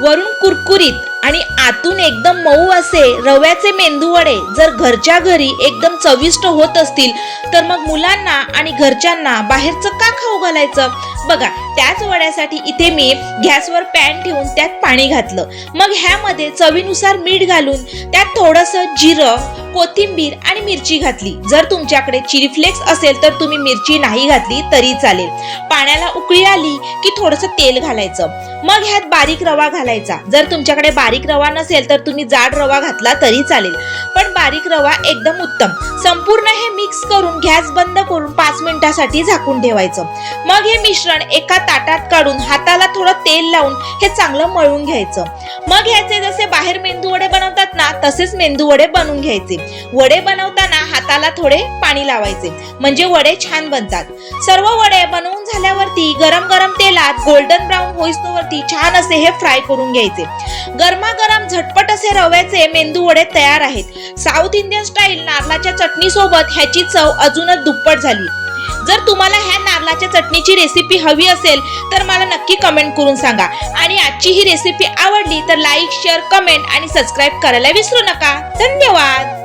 वरून कुरकुरीत आणि आतून एकदम मऊ असे रव्याचे मेंदूवडे जर घरच्या घरी एकदम चविष्ट होत असतील तर मग मुलांना आणि घरच्यांना बाहेरचं का खाऊ घालायचं. बघा, त्याच वड्यासाठी इथे मी गॅसवर पॅन ठेवून त्यात पाणी घातलं. मग ह्यामध्ये चवीनुसार मीठ घालून त्यात थोडंसं जिरं, कोथिंबीर आणि मिरची घातली. जर तुमच्याकडे चिली फ्लेक्स असेल तर तुम्ही मिरची नाही घातली तरी चालेल. पाण्याला उकळी आली की थोडंसं तेल घालायचं. मग ह्यात बारीक रवा घालायचा. जर तुमच्याकडे बारीक रवा नसेल तर तुम्ही जाड रवा घातला तरी चालेल, पण बारीक रवा एकदम उत्तम. संपूर्ण हे मिक्स करून गॅस बंद करून 5 मिनिटासाठी झाकून ठेवायचं. मग हे मिश्रण एका ताटात काढून हाताला थोडं तेल लावून हे चांगलं मळून घ्यायचं. मग ह्याचे जसे बाहेर मेंदू वडे बनवतात ना तसेच मेंदू वडे बनवून घ्यायचे. वडे बनवताना हाताला थोडे पाणी लावायचे म्हणजे वडे छान बनतात. सर्व वडे बनवून झाल्यावरती गरम गरम तेलात गोल्डन ब्राऊन होईस्तोवरती छान असे हे फ्राय करून घ्यायचे. गरमागरम झटपट असे रव्याचे मेंदू वडे तयार आहेत. साऊथ इंडियन स्टाईल नारळाच्या चटणी सोबत ह्याची चव अजूनच दुप्पट झाली. जर तुम्हाला ह्या नारळाच्या चटणीची रेसिपी हवी असेल तर मला नक्की कमेंट करून सांगा. आणि आजची ही रेसिपी आवडली तर लाईक, शेअर, कमेंट आणि सबस्क्राईब करायला विसरू नका. धन्यवाद.